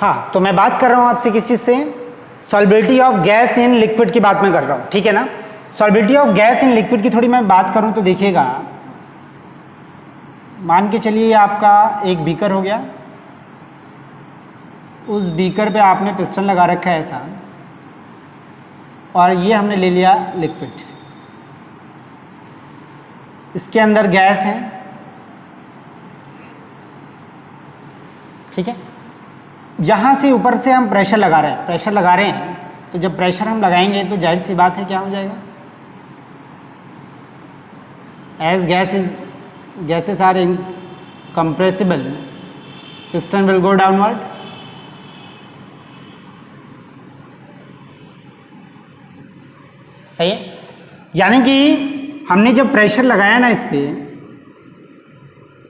हाँ, तो मैं बात कर रहा हूँ आपसे किस चीज़ से, सॉल्बिलिटी ऑफ गैस इन लिक्विड की बात मैं कर रहा हूँ, ठीक है ना। सॉल्बिलिटी ऑफ गैस इन लिक्विड की थोड़ी मैं बात करूँ तो देखिएगा, मान के चलिए आपका एक बीकर हो गया, उस बीकर पे आपने पिस्टन लगा रखा है ऐसा, और ये हमने ले लिया लिक्विड, इसके अंदर गैस है, ठीक है। यहाँ से ऊपर से हम प्रेशर लगा रहे हैं, तो जब प्रेशर हम लगाएंगे तो जाहिर सी बात है क्या हो जाएगा, as gases are incompressible piston will go downward, सही है। यानी कि हमने जब प्रेशर लगाया ना, इस पे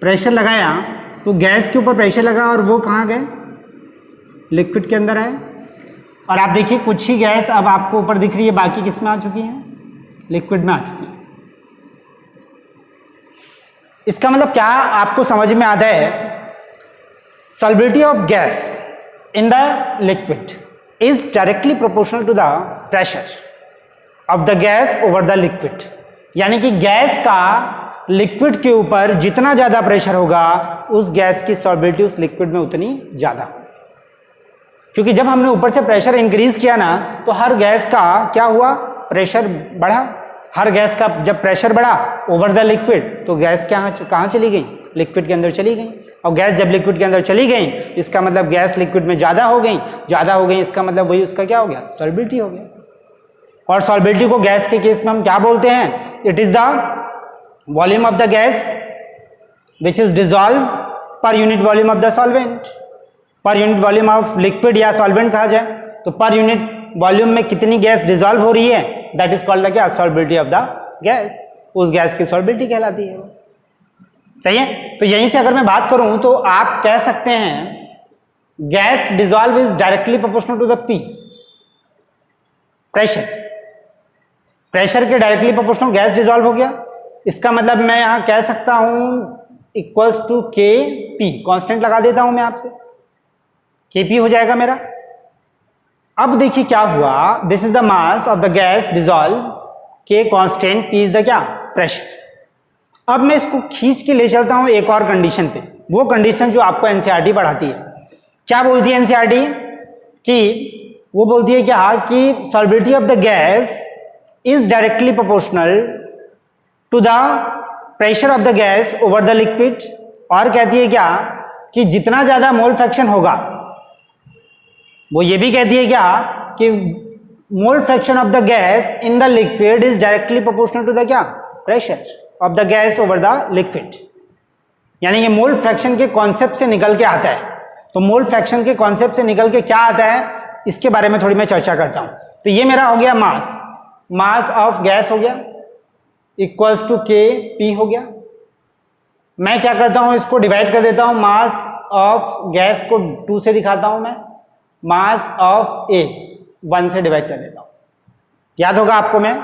प्रेशर लगाया तो गैस के ऊपर प्रेशर लगा और वो कहाँ गए, लिक्विड के अंदर आए। और आप देखिए कुछ ही गैस अब आपको ऊपर दिख रही है, बाकी किस में आ चुकी है, लिक्विड में आ चुकी है। इसका मतलब क्या आपको समझ में आता है, solubility of gas in the liquid is directly proportional to the pressure of the gas over the liquid. यानी कि गैस का लिक्विड के ऊपर जितना ज्यादा प्रेशर होगा, उस गैस की सॉल्बिलिटी उस लिक्विड में उतनी ज्यादा, क्योंकि जब हमने ऊपर से प्रेशर इंक्रीज किया ना, तो हर गैस का क्या हुआ, प्रेशर बढ़ा। हर गैस का जब प्रेशर बढ़ा ओवर द लिक्विड, तो गैस कहाँ चली गई, लिक्विड के अंदर चली गई। और गैस जब लिक्विड के अंदर चली गई, इसका मतलब गैस लिक्विड में ज़्यादा हो गई, इसका मतलब वही उसका क्या हो गया, सॉल्बिलिटी हो गया। और सॉल्बिलिटी को गैस के केस में हम क्या बोलते हैं, it is the volume of the gas which is dissolve per unit volume of the solvent. Per unit volume of liquid या सॉल्वेंट कहा जाए तो पर यूनिट वॉल्यूम में कितनी गैस डिजॉल्व हो रही है, दैट इज कॉल्ड द क्या, सॉल्बिलिटी ऑफ द गैस। उस गैस की सॉल्बिलिटी कहलाती है, सही है। तो यहीं से अगर मैं बात करूं तो आप कह सकते हैं gas dissolve is directly proportional to the P, pressure के डायरेक्टली प्रोपोर्शनल गैस डिजॉल्व हो गया। इसका मतलब मैं यहां कह सकता हूं equals to K P, constant लगा देता हूं मैं आपसे, Kp हो जाएगा मेरा। अब देखिए क्या हुआ, this is the mass of the gas dissolve, K constant, P is the क्या, प्रेशर। अब मैं इसको खींच के ले चलता हूं एक और कंडीशन पे, वो कंडीशन जो आपको एनसीईआरटी पढ़ाती है। क्या बोलती है एनसीईआरटी, कि वो बोलती है क्या, कि solubility of the gas is directly proportional to the pressure of the gas over the liquid. और कहती है क्या, कि जितना ज्यादा मोल फ्रैक्शन होगा, वो ये भी कहती है क्या, कि mole fraction of the gas in the liquid is directly proportional to the क्या, pressure of the gas over the liquid. यानी कि मोल फ्रैक्शन के कॉन्सेप्ट से निकल के आता है। तो मोल फ्रैक्शन के कॉन्सेप्ट से निकल के क्या आता है, इसके बारे में थोड़ी मैं चर्चा करता हूं। तो ये मेरा हो गया मास ऑफ गैस हो गया, इक्वल्स टू के पी हो गया। मैं क्या करता हूं, इसको डिवाइड कर देता हूं, मास ऑफ गैस को 2 से दिखाता हूं मैं, मास ऑफ ए 1 से डिवाइड कर देता हूं। याद होगा आपको, मैं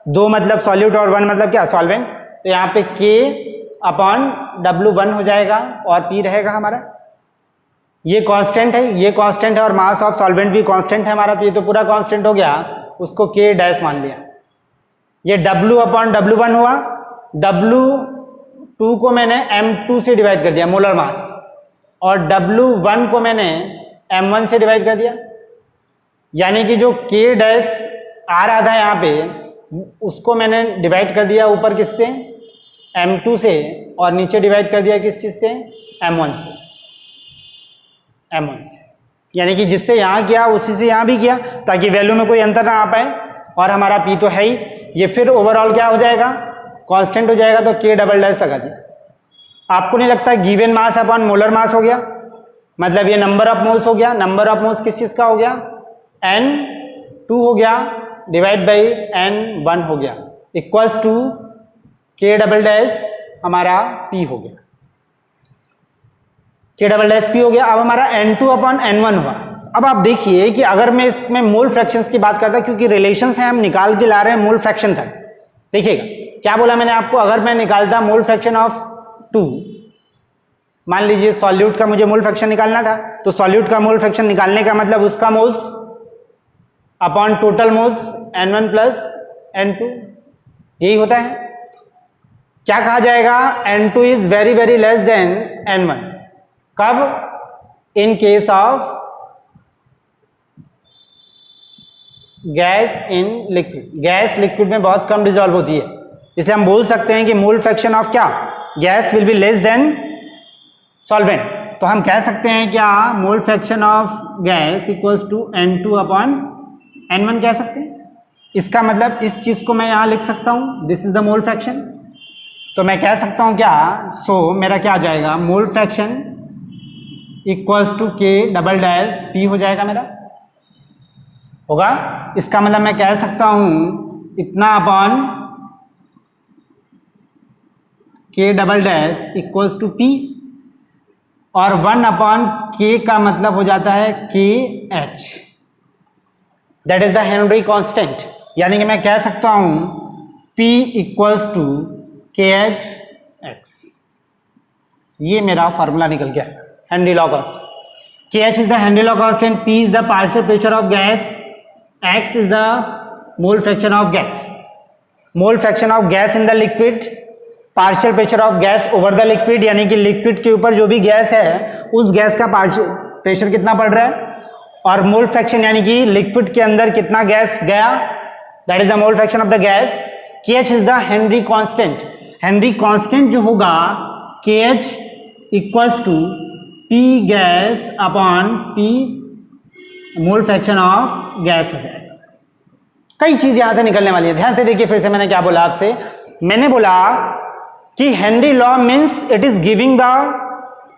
2 मतलब सॉल्यूट और 1 मतलब क्या, सॉल्वेंट। तो यहाँ पे K अपॉन W1 हो जाएगा और P रहेगा हमारा। ये कांस्टेंट है, ये कांस्टेंट है, और मास ऑफ सॉल्वेंट भी कांस्टेंट है हमारा, तो ये तो पूरा कांस्टेंट हो गया, उसको K डैश मान लिया। ये W अपॉन W1 हुआ, W2 को मैंने M2 से डिवाइड कर दिया, मोलर मास, और W1 को मैंने M1 से डिवाइड कर दिया। यानी कि जो K डैश आ रहा था यहाँ पे, उसको मैंने डिवाइड कर दिया ऊपर किससे, M2 से, और नीचे डिवाइड कर दिया किस चीज से, M1 से, M1 से। यानी कि जिससे यहाँ किया उसी से यहाँ भी किया, ताकि वैल्यू में कोई अंतर ना आ पाए। और हमारा P तो है ही, ये फिर ओवरऑल क्या हो जाएगा, कांस्टेंट हो जाएगा, तो K डबल डैश लगा दिया। आपको नहीं लगता given mass upon molar mass हो गया, मतलब ये नंबर ऑफ मोल्स हो गया। नंबर ऑफ मोल्स किस चीज का हो गया, N2 हो गया, डिवाइड बाई N1 हो गया, equals to K double dash हमारा P हो गया, K डबल डैश P हो गया। अब हमारा N2 अपॉन N1 हुआ। अब आप देखिए कि अगर मैं इसमें मोल फ्रैक्शंस की बात करता, क्योंकि रिलेशंस हैं, हम निकाल के ला रहे हैं मोल फ्रैक्शन तक। देखिएगा क्या बोला मैंने आपको, अगर मैं निकालता मोल फ्रैक्शन ऑफ 2, मान लीजिए सॉल्यूट का मुझे मोल फ्रैक्शन निकालना था, तो सॉल्यूट का मोल फ्रैक्शन निकालने का मतलब उसका moles upon total moles N1 plus N2, यही होता है। क्या कहा जाएगा? N2 is very very less than N1। कब? In case of gas in liquid. Gas liquid में बहुत कम डिजॉल्व होती है, इसलिए हम बोल सकते हैं कि मोल फ्रैक्शन ऑफ क्या? Gas will be less than solvent. तो हम कह सकते हैं क्या? Mole fraction of gas equals to N2 upon N1 कह सकते हैं। इसका मतलब इस चीज को मैं यहां लिख सकता हूं, this is the mole fraction. तो मैं कह सकता हूं क्या? मेरा क्या आ जाएगा? Mole fraction equals to K double dash P हो जाएगा मेरा, होगा। इसका मतलब मैं कह सकता हूं इतना upon K double dash equals to P, और 1 अपॉन K का मतलब हो जाता है KH, that is the Henry constant. यानी कि मैं कह सकता हूं P equals to KH x। ये मेरा फॉर्मूला निकल गया, Henry law constant. KH is the Henry law constant, P is the partial pressure of gas, X is the mole fraction of gas. Mole fraction of gas in the liquid, partial pressure of gas over the liquid, यानी कि liquid के ऊपर जो भी gas है उस gas का partial pressure कितना पड़ रहा है, और मोल फ्रैक्शन यानी कि लिक्विड के अंदर कितना गैस गया, that is the mole fraction of the gas. KH is the Henry constant. Henry constant जो होगा KH equals to P gas upon P mole fraction of gas हो जाएगा। कई चीज यहां से निकलने वाली है, ध्यान से देखिए। फिर से मैंने क्या बोला आपसे? मैंने बोला कि Henry law means it is giving the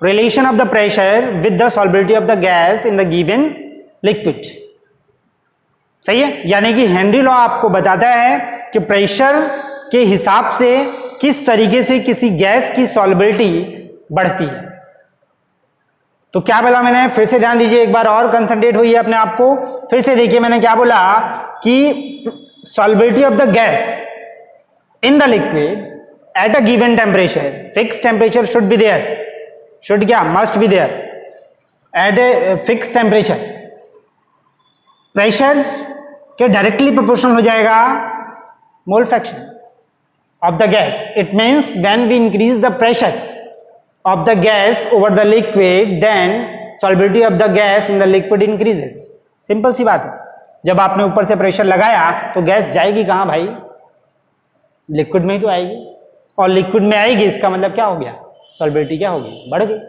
relation of the pressure with the solubility of the gas in the given liquid. सही है? यानी कि हेनरी लॉ आपको बताता है कि प्रेशर के हिसाब से किस तरीके से किसी गैस की सॉल्युबिलिटी बढ़ती है। तो क्या बोला मैंने? फिर से ध्यान दीजिए, एक बार और कंसंट्रेट होइए अपने आप को। फिर से देखिए मैंने क्या बोला कि solubility of the gas in the liquid at a given temperature, fix temperature should be there, should क्या? Must be there at a fix temperature. Pressure के डायरेक्टली प्रोपोर्शनल हो जाएगा mole fraction of the gas. It means when we increase the pressure of the gas over the liquid, then solubility of the gas in the liquid increases। Simple सी बात है। जब आपने ऊपर से प्रेशर लगाया तो गैस जाएगी कहां भाई? लिक्विड में ही तो आएगी, और लिक्विड में आएगी इसका मतलब क्या हो गया? सॉल्युबिलिटी क्या होगी? बढ़ गई।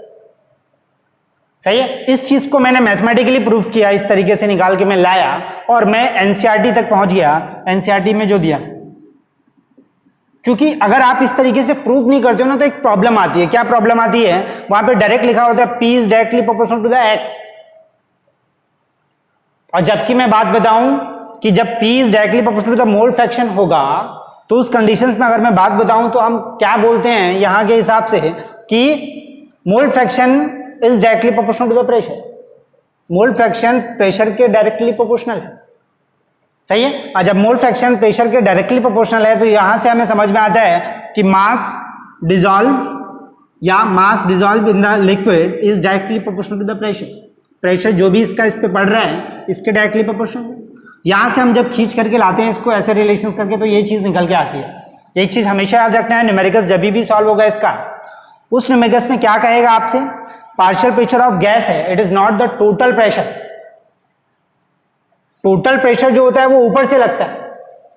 सही है? इस चीज को मैंने मैथमेटिकली प्रूफ किया, इस तरीके से निकाल के मैं लाया और मैं एनसीईआरटी तक पहुंच गया। एनसीईआरटी में जो दिया, क्योंकि अगर आप इस तरीके से प्रूव नहीं करते हो ना तो एक प्रॉब्लम आती है। क्या प्रॉब्लम आती है? वहां पे डायरेक्ट लिखा होता है P is directly proportional to the X, और जबकि मैं बात बताऊं कि जब P is directly proportional to the mole fraction होगा तो उस कंडीशंस में अगर मैं बात बताऊं तो हम क्या बोलते हैं यहां के हिसाब से कि mole fraction is directly proportional to the pressure. Mole fraction pressure के डायरेक्टली प्रोपोर्शनल है। सही है? और जब मोल फ्रैक्शन प्रेशर के डायरेक्टली प्रोपोर्शनल है तो यहां से हमें समझ में आता है कि मास डिसॉल्व या mass dissolve in the liquid is directly proportional to the pressure. Pressure जो भी इसका इस पे पड़ रहा है इसके डायरेक्टली प्रोपोर्शनल। यहां से हम जब खींच करके लाते हैं इसको ऐसे रिलेशंस करके तो ये चीज निकल के आती है। एक चीज हमेशा याद रखना है, न्यूमेरिकल्स जब भी सॉल्व होगा इसका, उस न्यूमेरिकल्स में क्या कहेगा आपसे? पार्शियल प्रेशर ऑफ गैस है, it is not the total pressure. Total pressure जो होता है वो ऊपर से लगता है,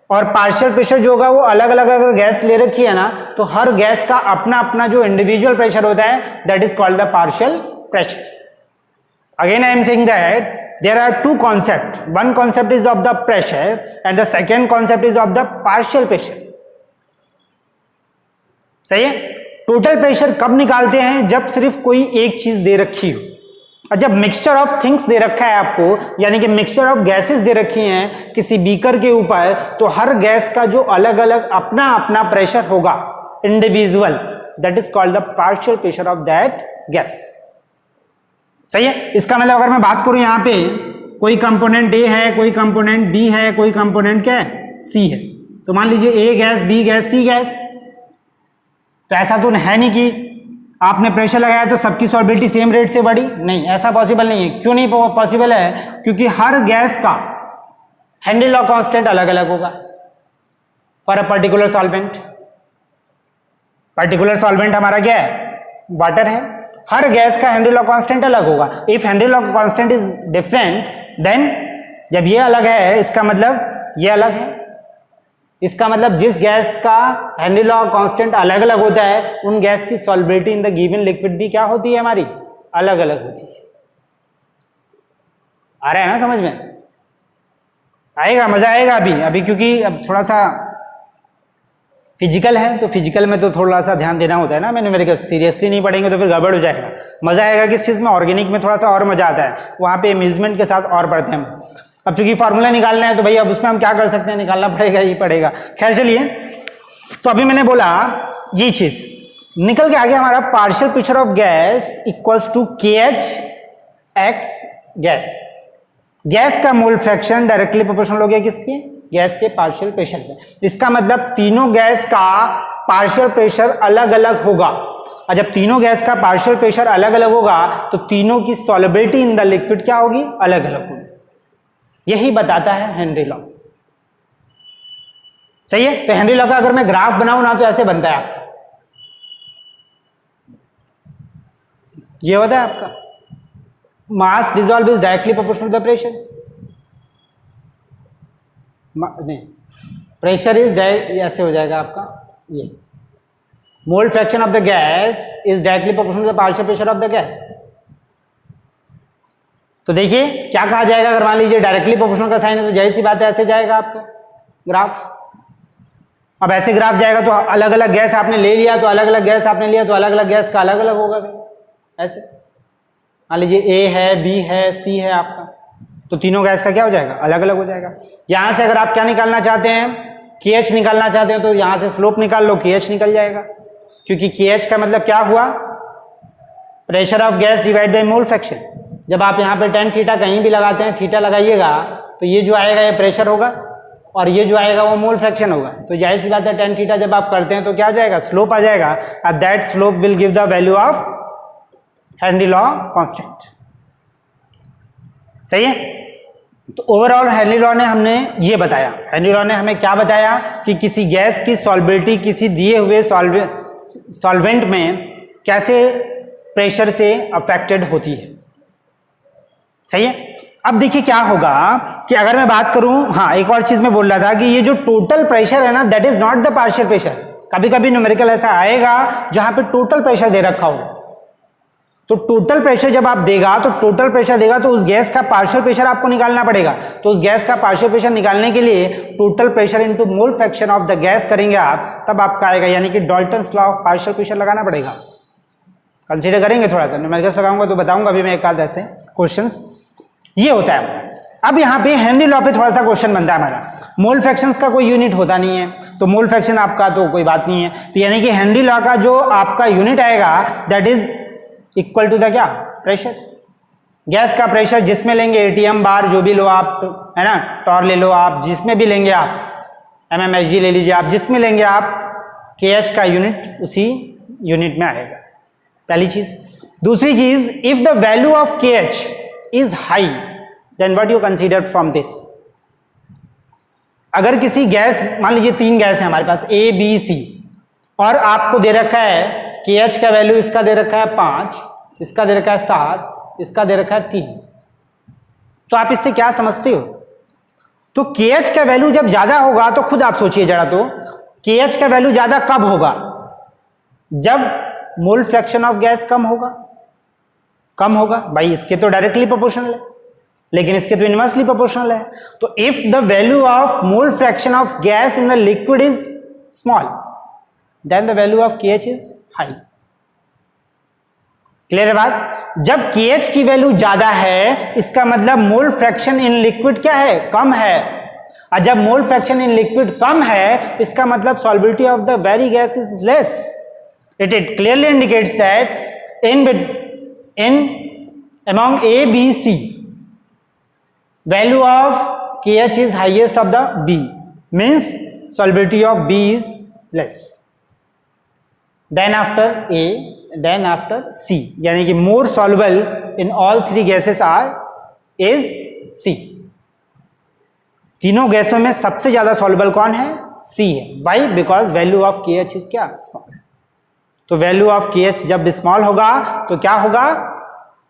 और पार्शियल प्रेशर जो होगा वो अलग अलग। अगर गैस ले रखी है ना तो हर गैस का अपना अपना जो इंडिविजुअल प्रेशर होता है that is called the partial pressure. Again I am saying that there are two concept, one concept is of the pressure and the second concept is of the partial pressure. सही है? Total pressure कब निकालते हैं? जब सिर्फ कोई एक चीज दे रखी हो, और जब मिक्सचर ऑफ थिंग्स दे रखा है आपको, यानी कि मिक्सचर ऑफ गैसेस दे रखी हैं किसी बीकर के ऊपर, तो हर गैस का जो अलग अलग अपना अपना प्रेशर होगा individual, that is called the partial pressure of that gas. सही है? इसका मतलब अगर मैं बात करूं यहां पे कोई कंपोनेंट ए है, कोई कंपोनेंट बी है, कोई कंपोनेंट क्या है? सी है, तो मान लीजिए ए गैस, बी गैस, सी गैस। तो ऐसा तो है नहीं कि आपने प्रेशर लगाया तो सबकी सॉल्बिलिटी सेम रेट से बढ़ी? नहीं, ऐसा पॉसिबल नहीं है। क्यों नहीं पॉसिबल है? क्योंकि हर गैस का हेनरी लॉ कांस्टेंट अलग अलग होगा for a particular solvent. Particular solvent हमारा क्या है? वाटर है। हर गैस का हेनरी लॉ कांस्टेंट अलग होगा। If Henry law constant is different, then जब ये अलग है इसका मतलब ये अलग है। इसका मतलब जिस गैस का हेनरी लॉ कांस्टेंट अलग अलग होता है उन गैस की सॉल्बिलिटी इन द गिवन लिक्विड भी क्या होती है? हमारी अलग अलग होती है। आ रहा है ना समझ में? आएगा, मजा आएगा अभी क्योंकि अब थोड़ा सा फिजिकल है, तो फिजिकल में तो थोड़ा सा ध्यान देना होता है ना। मैंने मेरे सीरियसली नहीं पढ़ेंगे तो फिर गड़बड़ हो जाएगा। मजा आएगा किस चीज में? ऑर्गेनिक में थोड़ा सा और मजा आता है, वहां पे अम्यूजमेंट के साथ और पढ़ते हैं हम। अब चूंकि फार्मूला निकालना है तो भाई अब उसमें हम क्या कर सकते हैं? निकालना पड़ेगा ही पड़ेगा। खैर चलिए, तो अभी मैंने बोला ये चीज निकल के आ गया हमारा partial pressure of gas equals to KH X gas. Gas का मोल फ्रैक्शन डायरेक्टली प्रोपोर्शनल हो गया किसके? गैस के पार्शियल प्रेशर पे। इसका मतलब तीनों गैस का पार्शियल प्रेशर अलग अलग होगा, और जब तीनों गैस का पार्शियल प्रेशर अलग अलग होगा तो तीनों की सॉल्युबिलिटी इन द लिक्विड क्या होगी? अलग अलग होगी। यही बताता है हेनरी लॉ। सही है? तो हेनरी लॉ का अगर मैं ग्राफ बनाऊं ना तो ऐसे बनता है आपका, ये होता है आपका mass dissolve is directly proportional to the pressure. नहीं, प्रेशर इज ऐसे हो जाएगा आपका, ये mole fraction of the gas is directly proportional to the partial pressure of the gas. तो देखिए क्या कहा जाएगा, अगर मान लीजिए डायरेक्टली प्रोपोर्शनल का साइन है तो जाहिर सी बात है ऐसे जाएगा आपका ग्राफ। अब ऐसे ग्राफ जाएगा तो अलग अलग गैस आपने ले लिया तो अलग अलग गैस आपने लिया तो अलग अलग गैस का अलग अलग होगा फिर ऐसे। मान लीजिए A है, B है, C है आपका, तो तीनों गैस का क्या हो जाएगा? अलग अलग हो जाएगा। यहां से अगर आप क्या निकालना चाहते हैं? KH निकालना चाहते हैं तो यहां से स्लोप निकाल लो, KH निकल जाएगा, क्योंकि KH का मतलब क्या हुआ? Pressure of gas divide by mole fraction. जब आप यहाँ पे tan थीटा कहीं भी लगाते हैं, थीटा लगाइएगा तो ये जो आएगा ये प्रेशर होगा और ये जो आएगा वो मोल फ्रैक्शन होगा। तो जाहिर सी बात है tan थीटा जब आप करते हैं तो क्या आ जाएगा? स्लोप आ जाएगा, और that slope will give the value of Henry law constant. सही है? तो ओवरऑल हेनरी लॉ ने हमने ये बताया, हेनरी लॉ ने हमें क्या बताया कि किसी गैस की सॉल्बिलिटी किसी दिए हुए सॉल्वेंट में कैसे प्रेशर से अफेक्टेड होती है। सही है? अब देखिए क्या होगा कि अगर मैं बात करूं, हाँ एक और चीज मैं बोल रहा था कि ये जो टोटल प्रेशर है ना, that is not the partial pressure. कभी कभी न्यूमेरिकल ऐसा आएगा जहां पे टोटल प्रेशर दे रखा हो, तो टोटल प्रेशर जब आप देगा तो टोटल प्रेशर देगा तो उस गैस का पार्शियल प्रेशर आपको निकालना पड़ेगा। तो उस गैस का पार्शियल प्रेशर निकालने के लिए total pressure into mole fraction of the gas करेंगे आप, तब आपका आएगा, यानी कि Dalton's law of partial pressure लगाना पड़ेगा। कंसीडर करेंगे थोड़ा सा, न्यूमेरिकल्स लगाऊंगा तो बताऊंगा अभी मैं एक आध ऐसे क्वेश्चंस। ये होता है। अब यहाँ पे हेनरी लॉ पे थोड़ा सा क्वेश्चन बनता है हमारा, मोल फ्रैक्शंस का कोई यूनिट होता नहीं है, तो मोल फ्रैक्शन आपका तो कोई बात नहीं है, तो यानी कि हेनरी लॉ का जो आपका यूनिट आएगा that is equal to the क्या? प्रेशर। गैस का प्रेशर जिसमें लेंगे ATM बार जो भी लो आप, है ना, टॉर ले लो आप, जिसमें भी लेंगे आप, MMHG ले लीजिए आप, जिसमें लेंगे आप, KH का यूनिट उसी यूनिट में आएगा। पहली चीज। दूसरी चीज, if the value of KH is high then what you consider from this. अगर किसी गैस, मान लीजिए 3 गैस है हमारे पास A B C, और आपको दे रखा है KH का वैल्यू, इसका दे रखा है 5, इसका दे रखा है 7, इसका दे रखा है 3, तो आप इससे क्या समझते हो? तो KH का वैल्यू जब ज्यादा होगा तो खुद आप सोचिए जरा, तो KH का वैल्यू ज्यादा कब होगा? जब मोल फ्रैक्शन ऑफ गैस कम होगा। कम होगा भाई, इसके तो डायरेक्टली प्रोपोर्शनल है, लेकिन इसके तो इनवर्सली प्रोपोर्शनल है। तो if the value of mole fraction of gas in the liquid is small then the value of KH is high. Clear है बात? जब KH की वैल्यू ज्यादा है इसका मतलब मोल फ्रैक्शन इन लिक्विड क्या है? कम है। और जब मोल फ्रैक्शन इन लिक्विड कम है इसका मतलब solubility of the very gas is less. It clearly indicates that in among A, B, C, value of KH is highest of the B, means solubility of B is less. Then after A, then after C, यानी कि more soluble in all three gases are is C. तीनों गैसों में सबसे ज्यादा soluble कौन है? सी है। वाई? बिकॉज वैल्यू ऑफ के एच इज क्या? स्मॉल। तो वैल्यू ऑफ के एच जब स्मॉल होगा तो क्या होगा?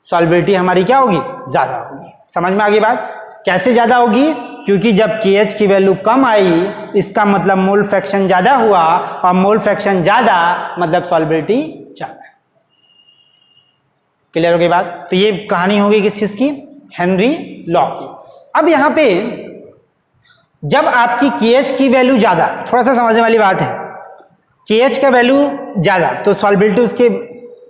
सॉल्युबिलिटी हमारी क्या होगी? ज्यादा होगी। समझ में आ गई बात? कैसे ज्यादा होगी? क्योंकि जब KH की वैल्यू कम आई इसका मतलब मोल फ्रैक्शन ज्यादा हुआ, और मोल फ्रैक्शन ज्यादा मतलब सॉल्युबिलिटी ज्यादा है। क्लियर हो गई बात? तो ये कहानी होगी किस चीज की? हेनरी लॉ की। अब यहां पे जब आपकी KH की वैल्यू ज्यादा, थोड़ा सा समझने वाली बात है, KH का वैल्यू ज्यादा तो सॉल्युबिलिटी उसके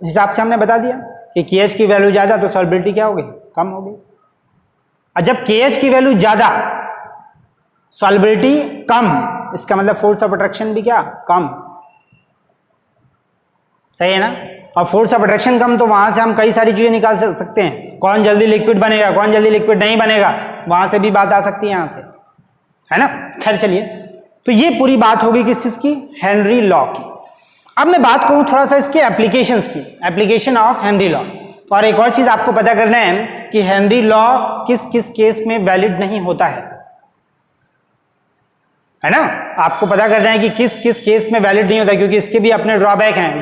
हिसाब से हमने बता दिया कि KH की वैल्यू ज्यादा तो सॉल्युबिलिटी क्या होगी? कम होगी। और जब KH की वैल्यू ज्यादा सॉल्युबिलिटी कम, इसका मतलब फोर्स ऑफ अट्रैक्शन भी क्या? कम। सही है ना? और फोर्स ऑफ अट्रैक्शन कम तो वहां से हम कई सारी चीजें निकाल सकते हैं। कौन जल्दी लिक्विड बनेगा, कौन जल्दी लिक्विड नहीं बनेगा, वहां से भी बात आ सकती है यहां से, है ना? खैर चलिए, तो ये पूरी बात होगी किस चीज की? हेनरी लॉ की। अब मैं बात करूं थोड़ा सा इसके एप्लीकेशंस की, एप्लीकेशन ऑफ हेनरी लॉ। और एक और चीज आपको पता करना है कि हेनरी लॉ किस किस केस में वैलिड नहीं होता है ना? आपको पता करना है कि किस किस केस में वैलिड नहीं होता, क्योंकि इसके भी अपने ड्रॉबैक हैं।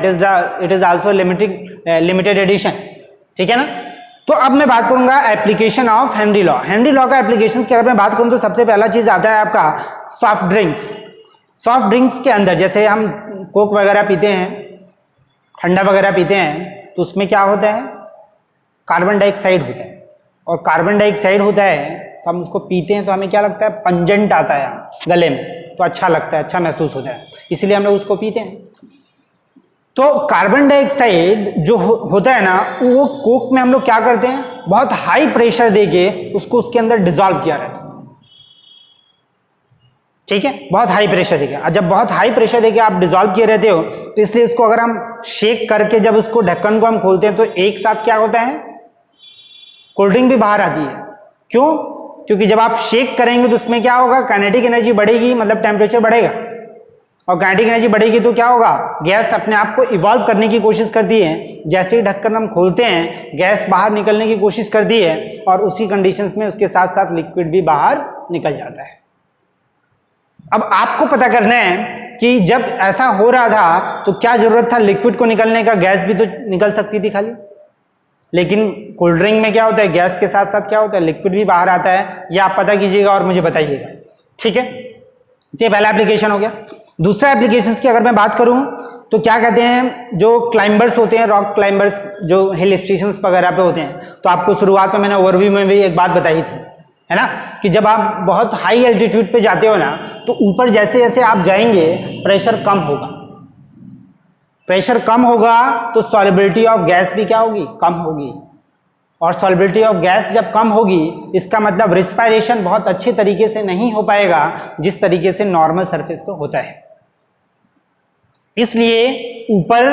It is also limited edition, ठीक है ना? तो अब मैं बात करूंगा application of Henry law. Henry law का एप्लीकेशंस की अगर मैं बात करूं तो सबसे पहला चीज आता है आपका सॉफ्ट ड्रिंक्स। सॉफ्ट ड्रिंक्स के अंदर जैसे हम कोक वगैरह पीते हैं, ठंडा वगैरह पीते हैं, तो उसमें क्या होता है? कार्बन डाइऑक्साइड होता है। और कार्बन डाइऑक्साइड होता है तो हम उसको पीते हैं तो हमें क्या लगता है? पंजेंट आता है गले में, तो अच्छा लगता है, अच्छा महसूस होता है, इसलिए हम लोग उसको पीते हैं। तो कार्बन डाइऑक्साइड जो होता है ना, वो कोक में हम लोग क्या करते हैं? बहुत हाई प्रेशर देके उसको उसके अंदर डिसॉल्व किया रहता है, ठीक है? बहुत हाई प्रेशर देके। और जब बहुत हाई प्रेशर देके आप डिसॉल्व किए रहते हो तो इसलिए इसको अगर हम शेक करके जब उसको ढक्कन को हम खोलते हैं तो एक साथ क्या होता है? कोल्ड ड्रिंक भी बाहर आती है। क्यों? क्योंकि जब आप शेक करेंगे तो उसमें क्या होगा? काइनेटिक एनर्जी बढ़ेगी, मतलब टेम्परेचर बढ़ेगा, और काइनेटिक एनर्जी बढ़ेगी तो क्या होगा? गैस अपने आप को इवॉल्व करने की कोशिश करती है। जैसे ही ढक्कन हम खोलते हैं गैस बाहर निकलने की कोशिश करती है, और उसी कंडीशंस में उसके साथ साथ लिक्विड भी बाहर निकल जाता है। अब आपको पता करना है कि जब ऐसा हो रहा था तो क्या जरूरत था लिक्विड को निकलने का? गैस भी तो निकल सकती थी खाली। लेकिन कोल्ड ड्रिंक में क्या होता है? गैस के साथ साथ क्या होता है? लिक्विड भी बाहर आता है। ये आप पता कीजिएगा और मुझे बताइएगा, ठीक है? तो ये पहला एप्लीकेशन हो गया। दूसरा एप्लीकेशन की अगर मैं बात करूं तो क्या कहते हैं, जो क्लाइंबर्स होते हैं, रॉक क्लाइंबर्स जो हिल स्टेशन वगैरह पे होते हैं, तो आपको शुरुआत में मैंने ओवरव्यू में भी एक बात बताई थी, है ना, कि जब आप बहुत हाई एल्टीट्यूड पे जाते हो ना, तो ऊपर जैसे जैसे आप जाएंगे प्रेशर कम होगा। प्रेशर कम होगा तो सॉल्युबिलिटी ऑफ गैस भी क्या होगी? कम होगी। और सॉल्युबिलिटी ऑफ गैस जब कम होगी इसका मतलब रिस्पायरेशन बहुत अच्छे तरीके से नहीं हो पाएगा जिस तरीके से नॉर्मल सरफेस पे होता है। इसलिए ऊपर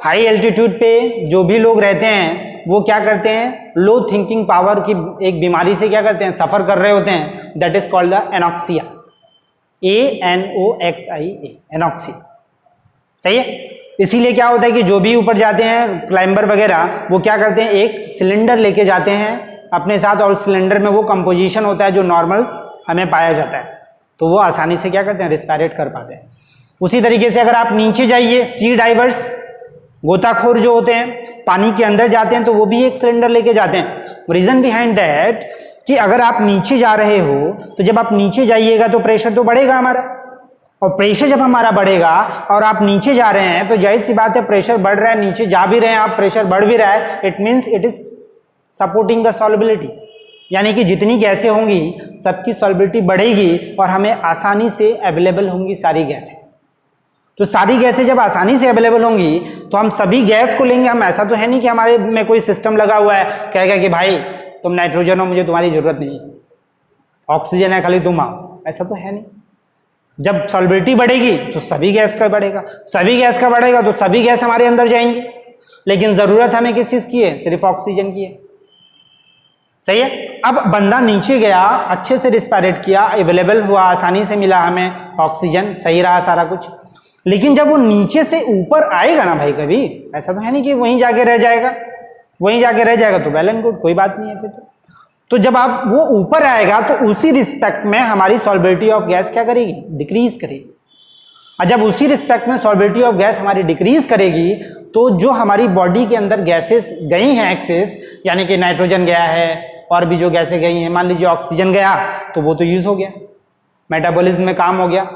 हाई एल्टीट्यूड पे जो भी लोग रहते हैं वो क्या करते हैं? लो थिंकिंग पावर की एक बीमारी से क्या करते हैं? सफर कर रहे होते हैं। That is called the anoxia, ANOXIA, anoxia. सही है? इसीलिए क्या होता है कि जो भी ऊपर जाते हैं क्लाइंबर वगैरह, वो क्या करते हैं? एक सिलेंडर लेके जाते हैं अपने साथ, और उस सिलेंडर में वो कंपोजिशन होता है जो नॉर्मल हमें पाया जाता है, तो वो आसानी से क्या करते हैं? रिस्पायरेट कर पाते हैं। उसी तरीके से अगर आप नीचे जाइए, सी डाइवर्स, गोताखोर जो होते हैं पानी के अंदर जाते हैं, तो वो भी एक सिलेंडर लेके जाते हैं। रीजन बिहाइंड दैट कि अगर आप नीचे जा रहे हो तो जब आप नीचे जाइएगा तो प्रेशर तो बढ़ेगा हमारा, और प्रेशर जब हमारा बढ़ेगा और आप नीचे जा रहे हैं तो जाहिर सी बात है प्रेशर बढ़ रहा है, नीचे जा भी रहे हैं आप, प्रेशर बढ़ भी रहा है, it means it is supporting the solubility. यानी कि जितनी गैसें होंगी सबकी सॉल्युबिलिटी बढ़ेगी और हमें आसानी से अवेलेबल होंगी सारी गैसें। तो सारी गैसें जब आसानी से अवेलेबल होंगी तो हम सभी गैस को लेंगे। हम ऐसा तो है नहीं कि हमारे में कोई सिस्टम लगा हुआ है कहेगा कि भाई तुम नाइट्रोजन हो, मुझे तुम्हारी जरूरत नहीं है, ऑक्सीजन है खाली तुम आओ, ऐसा तो है नहीं। जब सॉल्युबिलिटी बढ़ेगी तो सभी गैस का बढ़ेगा, सभी गैस का बढ़ेगा तो सभी गैस हमारे अंदर जाएंगी, लेकिन जरूरत हमें किस चीज की है? सिर्फ ऑक्सीजन की है। सही है? अब बंदा नीचे गया, अच्छे से रिस्पायरेट किया, अवेलेबल हुआ, आसानी से मिला हमें ऑक्सीजन, सही रहा सारा कुछ। लेकिन जब वो नीचे से ऊपर आएगा ना भाई, कभी ऐसा तो है नहीं कि वहीं जाके रह जाएगा, वहीं जाके रह जाएगा तो वेल एंड गुड, कोई बात नहीं है फिर तो जब आप वो ऊपर आएगा तो उसी रिस्पेक्ट में हमारी सॉल्बिलिटी ऑफ गैस क्या करेगी, डिक्रीज करेगी। और जब उसी रिस्पेक्ट में सॉल्बिलिटी ऑफ गैस हमारी डिक्रीज करेगी तो जो हमारी बॉडी के अंदर गैसेस गई हैं एक्सेस, यानी कि नाइट्रोजन गया है और भी जो गैसें गई हैं, मान लीजिए ऑक्सीजन गया तो वो तो यूज हो गया, मेटाबॉलिज्म में काम हो गया।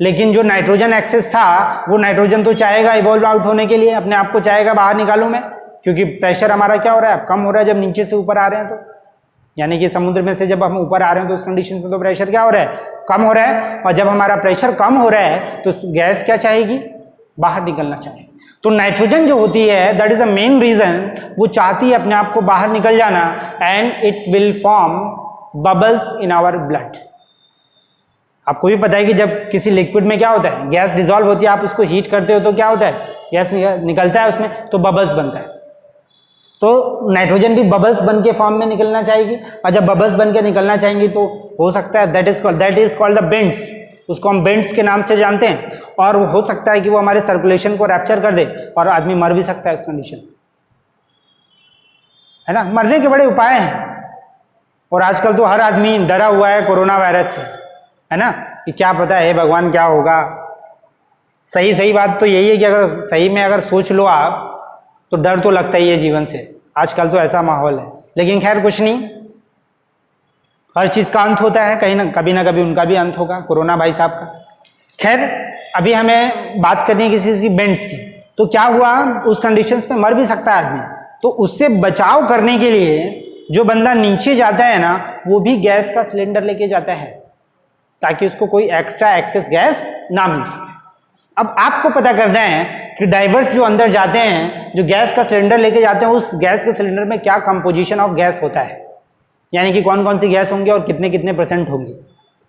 लेकिन जो नाइट्रोजन एक्सेस था वो नाइट्रोजन तो चाहेगा इवॉल्व आउट होने के लिए, अपने आप को चाहेगा बाहर निकालूं मैं, क्योंकि प्रेशर हमारा क्या हो रहा है, कम हो रहा है जब नीचे से ऊपर आ रहे हैं तो, यानी कि समुद्र में से जब हम ऊपर आ रहे हैं तो उस कंडीशन में तो प्रेशर क्या हो रहा है, कम हो रहा है। और जब हमारा प्रेशर कम हो रहा है तो गैस क्या चाहेगी, बाहर निकलना चाहिए। तो नाइट्रोजन जो होती है that is the main reason, वो चाहती है अपने आप को बाहर निकल जाना, and it will form bubbles in our blood. आपको भी पता है कि जब किसी लिक्विड में क्या होता है, गैस डिसॉल्व होती है, आप उसको हीट करते हो तो क्या होता है, गैस निकलता है उसमें, तो बबल्स बनता है। तो नाइट्रोजन भी बबल्स बन के फॉर्म में निकलना चाहेगी, और जब बबल्स बन के निकलना चाहेंगी तो हो सकता है that is called the bends, उसको हम बेंड्स के नाम से जानते हैं। और हो सकता है कि वो हमारे सर्कुलेशन को रैप्चर कर दे और आदमी मर भी सकता है उस कंडीशन, है ना। मरने के बड़े उपाय हैं, और आजकल तो हर आदमी डरा हुआ है कोरोना वायरस से, है ना, कि क्या पता है भगवान क्या होगा। सही बात तो यही है कि अगर सही में अगर सोच लो आप तो डर तो लगता ही है जीवन से, आजकल तो ऐसा माहौल है। लेकिन खैर कुछ नहीं, हर चीज का अंत होता है, कभी ना कभी उनका भी अंत होगा, कोरोना भाई साहब का। खैर अभी हमें बात करनी है किसी चीज की, बेंड्स की। तो क्या हुआ, उस कंडीशंस में मर भी सकता है आदमी, तो उससे बचाव करने के लिए जो बंदा नीचे जाता है ना, वो भी गैस का सिलेंडर लेके जाता है ताकि उसको कोई एक्स्ट्रा एक्सेस गैस ना मिल सके। अब आपको पता करना है कि डाइवर्स जो अंदर जाते हैं, जो गैस का सिलेंडर लेके जाते हैं, उस गैस के सिलेंडर में क्या कंपोजिशन ऑफ गैस होता है, यानी कि कौन कौन सी गैस होंगी और कितने कितने % होंगी।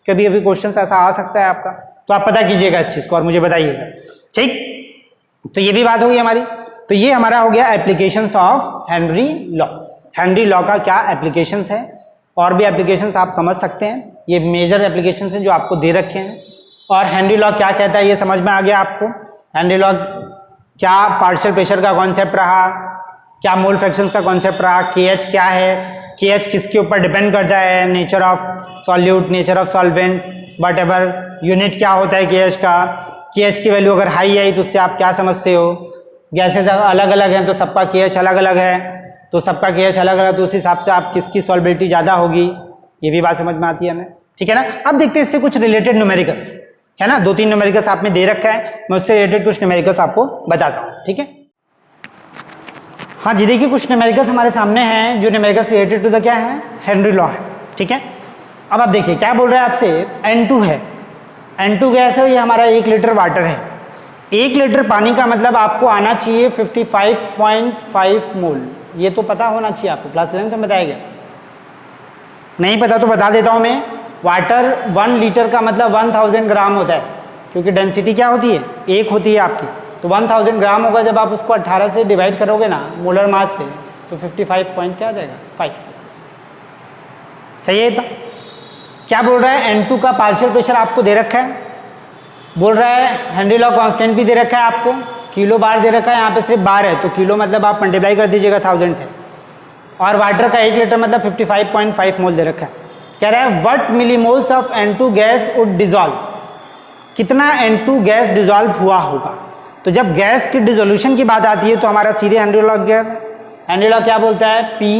कभी कभी क्वेश्चन ऐसा आ सकता है आपका, तो आप पता कीजिएगा इस चीज़ को और मुझे बताइएगा, ठीक। तो ये भी बात होगी हमारी। तो ये हमारा हो गया applications of Henry law. Henry law का क्या एप्लीकेशंस है, और भी एप्लीकेशंस आप समझ सकते हैं, ये मेजर एप्लीकेशंस हैं जो आपको दे रखे हैं। और हेनरी लॉ क्या कहता है ये समझ में आ गया आपको। हेनरी लॉ क्या पार्शियल प्रेशर का कॉन्सेप्ट रहा, क्या मोल फ्रैक्शंस का कॉन्सेप्ट रहा, KH क्या है, KH किसके ऊपर डिपेंड करता है, nature of solute, nature of solvent, what ever, unit क्या होता है KH का, KH की वैल्यू अगर हाई आई तो उससे आप क्या समझते हो, गैसेस अलग अलग हैं तो सबका KH अलग अलग है, तो सबका KH अलग अलग, तो उस हिसाब से आप किसकी सॉल्बिलिटी ज़्यादा होगी, ये भी बात समझ में आती है हमें, ठीक है ना। अब देखते हैं इससे कुछ रिलेटेड न्यूमेरिकल्स, है ना, 2-3 न्यूमेरिकल्स आप में दे रखा है, मैं उससे रिलेटेड कुछ न्यूमेरिकल्स आपको बताता हूँ, ठीक है। हाँ जी, देखिए कुछ न्यूमेरिकल्स हमारे सामने हैं जो न्यूमेरिकल्स रिलेटेड टू द क्या है, हेनरी लॉ है, ठीक है। अब आप देखिए क्या बोल रहा है आपसे, N2 है, N2 गैस है, ये हमारा 1 लीटर वाटर है। 1 लीटर पानी का मतलब आपको आना चाहिए 55.5 मोल, ये तो पता होना चाहिए आपको, क्लास 11 में बताया गया, नहीं पता तो बता देता हूँ मैं। वाटर 1 लीटर का मतलब 1000 ग्राम होता है, क्योंकि डेंसिटी क्या होती है, 1 होती है आपकी, तो 1000 ग्राम होगा। जब आप उसको 18 से डिवाइड करोगे ना मोलर मास से, तो 55 पॉइंट क्या आ जाएगा 5। सही है। तो क्या बोल रहा है, N2 का पार्शियल प्रेशर आपको दे रखा है, बोल रहा है हेनरी लॉ कांस्टेंट भी दे रखा है आपको, किलो बार दे रखा है, यहाँ पे सिर्फ बार है तो किलो मतलब आप मल्टीप्लाई कर दीजिएगा 1000 से, और वाटर का 1 लीटर मतलब 55.5 मोल दे रखा है। कह रहा है what millimoles of N2 gas would dissolve, कितना N2 गैस डिजॉल्व हुआ होगा। तो जब गैस की डिजोल्यूशन की बात आती है तो हमारा सीधे हेनरी लॉ क्या है, हेनरी लॉ क्या बोलता है, P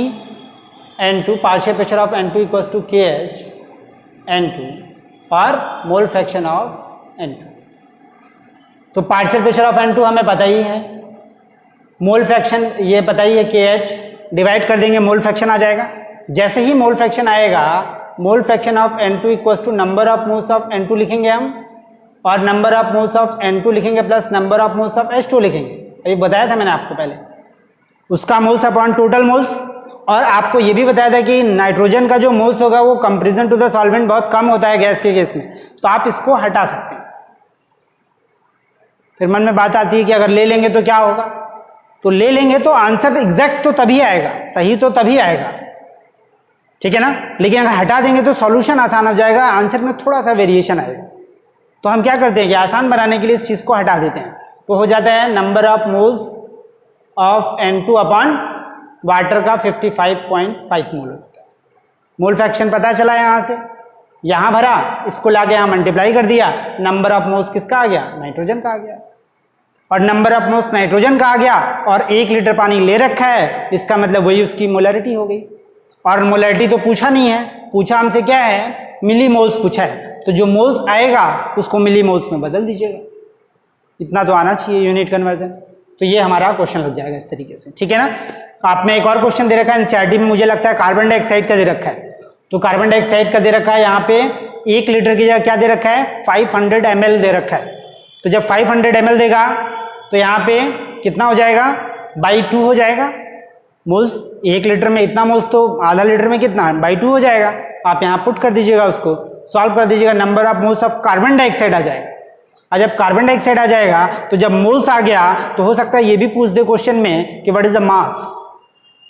N2 partial pressure of N2 equals to KH N2 और मोल फ्रैक्शन ऑफ N2। तो पार्शियल प्रेशर ऑफ N2 हमें पता ही है, मोल फ्रैक्शन ये पता ही है KH, डिवाइड कर देंगे मोल फ्रैक्शन आ जाएगा। जैसे ही मोल फ्रैक्शन आएगा, mole fraction of N2 equals to number of moles of N2 लिखेंगे हम, और number of moles of N2 लिखेंगे plus number of moles of H2 लिखेंगे। अभी बताया था मैंने आपको पहले, उसका मोल्स अपॉन टोटल मोल्स। और आपको ये भी बताया था कि नाइट्रोजन का जो मोल्स होगा वो कंपेरिजन टू द सॉल्वेंट बहुत कम होता है गैस के केस में, तो आप इसको हटा सकते हैं। फिर मन में बात आती है कि अगर ले लेंगे तो क्या होगा, तो ले लेंगे तो आंसर एग्जैक्ट तो तभी आएगा, सही तो तभी आएगा, ठीक है ना। लेकिन अगर हटा देंगे तो सॉल्यूशन आसान हो जाएगा, आंसर में थोड़ा सा वेरिएशन आएगा। तो हम क्या करते हैं कि आसान बनाने के लिए इस चीज़ को हटा देते हैं, तो हो जाता है number of moles of N2 upon water का 55.5 मोल होता है। मोल फ्रैक्शन पता चला यहाँ से, यहाँ भरा, इसको लाके यहाँ मल्टीप्लाई कर दिया, नंबर ऑफ मोल्स किसका आ गया, नाइट्रोजन का आ गया। और नंबर ऑफ मोल्स नाइट्रोजन का आ गया और 1 लीटर पानी ले रखा है, इसका मतलब वही उसकी मोलैरिटी हो गई। और मोलैरिटी तो पूछा नहीं है, पूछा हमसे क्या है, मिली मोल्स पूछा है, तो जो मोल्स आएगा उसको मिली मोल्स में बदल दीजिएगा। इतना तो आना चाहिए यूनिट कन्वर्जन। तो ये हमारा क्वेश्चन लग जाएगा इस तरीके से, ठीक है ना। आप में एक और क्वेश्चन दे रखा है एनसीईआरटी में, मुझे लगता है कार्बन डाइऑक्साइड का दे रखा है। तो कार्बन डाइऑक्साइड का दे रखा है यहाँ पे 1 लीटर की जगह क्या दे रखा है, 500 ml दे रखा है। तो जब 500 ml देगा तो यहाँ पे कितना हो जाएगा, बाई 2 हो जाएगा मोल्स। 1 लीटर में इतना मोल्स, तो आधा लीटर में कितना, बाई 2 हो जाएगा। आप यहाँ पुट कर दीजिएगा, उसको सॉल्व कर दीजिएगा, number of moles of carbon dioxide आ जाएगा। और जब कार्बन डाइऑक्साइड आ जाएगा तो जब मोल्स आ गया तो हो सकता है ये भी पूछ दे क्वेश्चन में कि what is the mass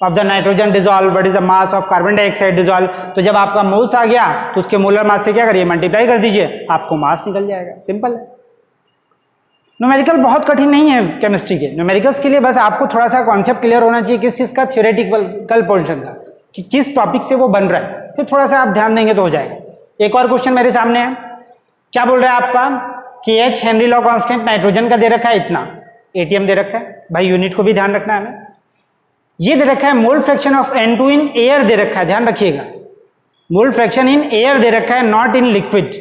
of the nitrogen dissolve, what is the mass of carbon dioxide dissolve. तो जब आपका मोल्स आ गया तो उसके मोलर मास से क्या करिए, मल्टीप्लाई कर दीजिए, आपको मास निकल जाएगा। सिंपल है। न्यूमेरिकल बहुत कठिन नहीं है केमिस्ट्री के। न्यूमेरिकल्स के लिए बस आपको थोड़ा सा कॉन्सेप्ट क्लियर होना चाहिए किस चीज़ का, थ्योरेटिकल पोर्शन का, कि किस टॉपिक से वो बन रहा है, फिर थोड़ा सा आप ध्यान देंगे तो हो जाएगा। एक और क्वेश्चन मेरे सामने है, क्या बोल रहा है आपका, KH Henry law constant nitrogen का दे रखा है इतना, ATM दे रखा है। भाई यूनिट को भी ध्यान रखना है हमें। ये दे रखा है mole fraction of N2 in air दे रखा है, ध्यान रखिएगा, मोल फ्रैक्शन इन एयर दे रखा है, नॉट इन लिक्विड।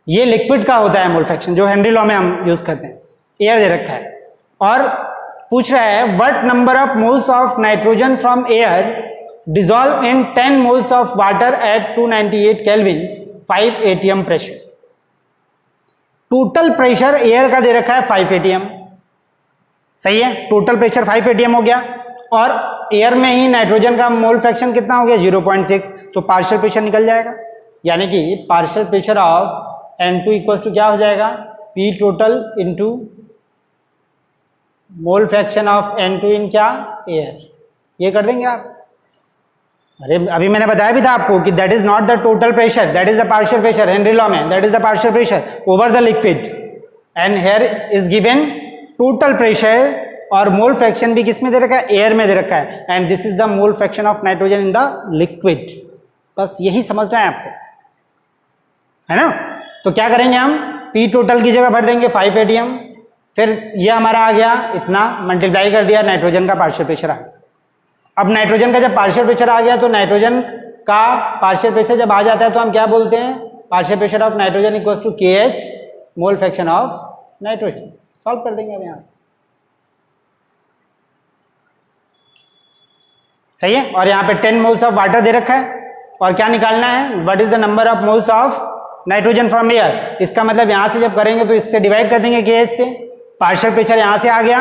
ये लिक्विड का होता है मोल फ्रैक्शन, जो हेनरी लॉ में हम यूज करते हैं। एयर दे रखा है और पूछ रहा है what number of moles of nitrogen from air dissolve in 10 moles of water at 298 kelvin 5 ATM pressure. Total pressure air का दे रखा है 5 ATM, सही है, टोटल प्रेशर 5 ATM हो गया। और एयर में ही नाइट्रोजन का मोल फ्रैक्शन कितना हो गया, 0.6, तो पार्शियल प्रेशर निकल जाएगा। यानी कि partial pressure of N2 equals to क्या हो जाएगा, P total into mole fraction of N2 in क्या, एयर। ये कर देंगे आप। अरे अभी मैंने बताया भी था आपको कि that is not the total pressure, that is the partial pressure. Henry law में that is the partial pressure over the liquid, and here is given total pressure, और मोल फ्रैक्शन भी किस में दे रखा है, एयर में दे रखा है, and this is the mole fraction of nitrogen in the liquid. बस यही समझना है आपको, है ना। तो क्या करेंगे हम, P टोटल की जगह भर देंगे 5 ATM, फिर ये हमारा आ गया इतना, मल्टीप्लाई कर दिया, नाइट्रोजन का पार्शियल प्रेशर आ गया। अब नाइट्रोजन का जब पार्शियल प्रेशर आ गया तो नाइट्रोजन का पार्शियल प्रेशर जब आ जाता है तो हम क्या बोलते हैं, partial pressure of nitrogen equals to KH mole fraction of nitrogen. Solve कर देंगे अब यहां से, सही है। और यहाँ पे 10 मोल्स ऑफ वाटर दे रखा है, और क्या निकालना है, what is the number of moles of nitrogen from air. इसका मतलब यहां से जब करेंगे तो इससे डिवाइड कर देंगे KH से, पार्शियल प्रेशर यहां से आ गया,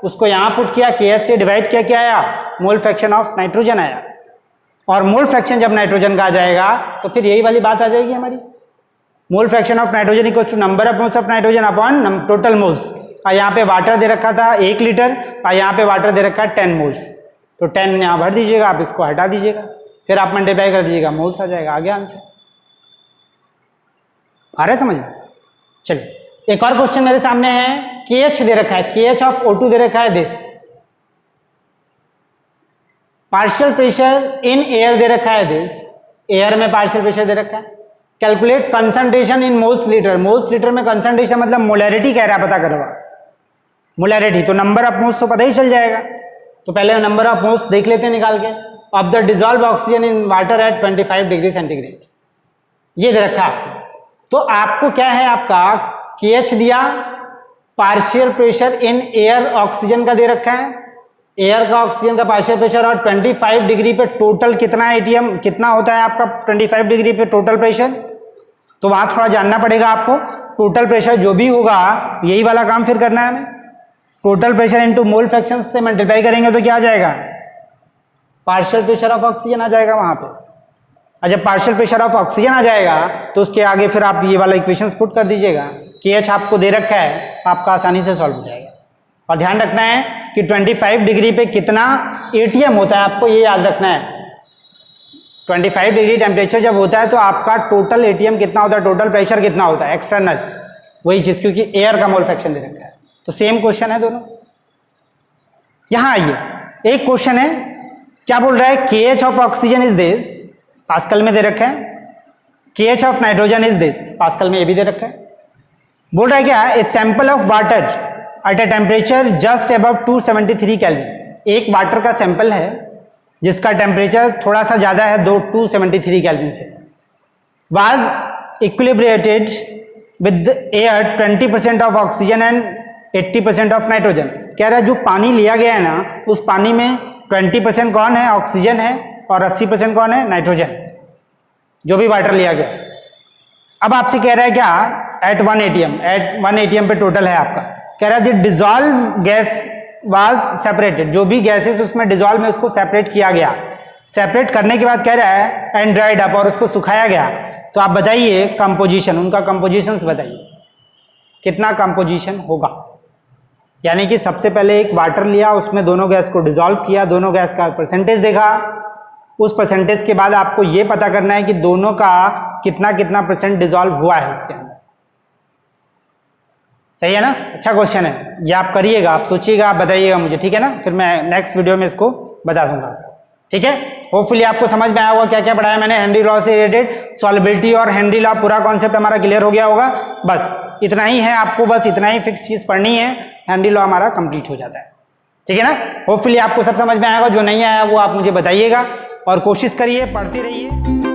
उसको यहां पुट किया, KH से डिवाइड किया, क्या आया, मोल फ्रैक्शन ऑफ नाइट्रोजन आया। और मोल फ्रैक्शन जब नाइट्रोजन का आ जाएगा तो फिर यही वाली बात आ जाएगी हमारी, mole fraction of nitrogen equals to number of moles of nitrogen upon total moles. और यहाँ पे वाटर दे रखा था 1 लीटर, और यहाँ पे वाटर दे रखा है 10 मोल्स, तो 10 यहाँ भर दीजिएगा, आप इसको हटा दीजिएगा, फिर आप मल्टीप्लाई कर दीजिएगा, मोल्स आ जाएगा, आ गया आंसर। आ रहा है समझ में। चलिए एक और क्वेश्चन मेरे सामने है, KH दे रखा है, KH ऑफ O2 दे रखा है this, partial pressure in air दे रखा है दिस, एयर में पार्शियल प्रेशर दे रखा है, calculate concentration in moles litre. Moles litre में कंसंट्रेशन मतलब मोलैरिटी कह रहा है, पता करो मोलैरिटी, तो नंबर ऑफ मोल्स तो पता ही चल जाएगा। तो पहले नंबर ऑफ मोल्स देख लेते हैं निकाल के, of the dissolve oxygen in water at 25 degree centigrade, ये दे रखा है। तो आपको क्या है, आपका KH दिया, partial pressure in air oxygen का दे रखा है, एयर का ऑक्सीजन का पार्शियल प्रेशर, और 25 डिग्री पे टोटल कितना ATM, कितना होता है आपका 25 डिग्री पे टोटल प्रेशर। तो वहां थोड़ा जानना पड़ेगा आपको, टोटल प्रेशर जो भी होगा यही वाला काम फिर करना है हमें, total pressure into mole fraction से मल्टीप्लाई करेंगे तो क्या आ जाएगा, पार्शियल प्रेशर ऑफ ऑक्सीजन आ जाएगा वहां पे। और जब पार्शियल प्रेशर ऑफ ऑक्सीजन आ जाएगा तो उसके आगे फिर आप ये वाला इक्वेशंस पुट कर दीजिएगा, KH आपको दे रखा है, आपका आसानी से सॉल्व हो जाएगा। और ध्यान रखना है कि 25 डिग्री पे कितना ATM होता है, आपको ये याद रखना है। 25 डिग्री टेम्परेचर जब होता है तो आपका टोटल ATM कितना होता है, टोटल प्रेशर कितना होता है एक्सटर्नल, वही चीज़, क्योंकि एयर का मोल फ्रैक्शन दे रखा है। तो सेम क्वेश्चन है दोनों। यहां आइए, एक क्वेश्चन है, क्या बोल रहा है, KH of oxygen is this, pascal में दे रखा है। KH of nitrogen is this, pascal में ये भी दे रखा है। बोल रहा है क्या, a sample of water at a temperature just above 273 kelvin. एक वाटर का सैंपल है जिसका टेम्परेचर थोड़ा सा ज्यादा है 273 केल्विन से, was equilibrated with air 20% of oxygen and 80% of nitrogen. कह रहा है जो पानी लिया गया है ना, उस पानी में 20% कौन है, ऑक्सीजन है, और 80% कौन है, नाइट्रोजन, जो भी वाटर लिया गया। अब आपसे कह रहा है क्या, एट 1 ATM पे टोटल है आपका। कह रहा है डिजॉल्व गैस वाज सेपरेटेड, जो भी गैसेस उसमें डिजॉल्व में उसको सेपरेट किया गया। सेपरेट करने के बाद कह रहा है एंड ड्राइड अप, और उसको सुखाया गया। तो आप बताइए कंपोजिशन, उनका कंपोजिशंस बताइए कितना कंपोजिशन होगा। यानी कि सबसे पहले एक वाटर लिया, उसमें दोनों गैस को डिजॉल्व किया, दोनों गैस का परसेंटेज देखा, उस परसेंटेज के बाद आपको ये पता करना है कि दोनों का कितना कितना % डिजॉल्व हुआ है उसके अंदर। सही है ना, अच्छा क्वेश्चन है ये, आप करिएगा, आप सोचिएगा, आप बताइएगा मुझे, ठीक है ना। फिर मैं नेक्स्ट वीडियो में इसको बता दूंगा आपको, ठीक है। होपफुली आपको समझ में आया होगा क्या क्या पढ़ाया मैंने हेनरी लॉ से रिलेटेड, सॉल्युबिलिटी और हेनरी लॉ, पूरा कॉन्सेप्ट हमारा क्लियर हो गया होगा। बस इतना ही है, आपको बस इतना ही फिक्स चीज पढ़नी है, हेनरी लॉ हमारा कंप्लीट हो जाता है, ठीक है ना। होपफुली आपको सब समझ में आएगा, जो नहीं आया वो आप मुझे बताइएगा और कोशिश करिए, पढ़ते रहिए।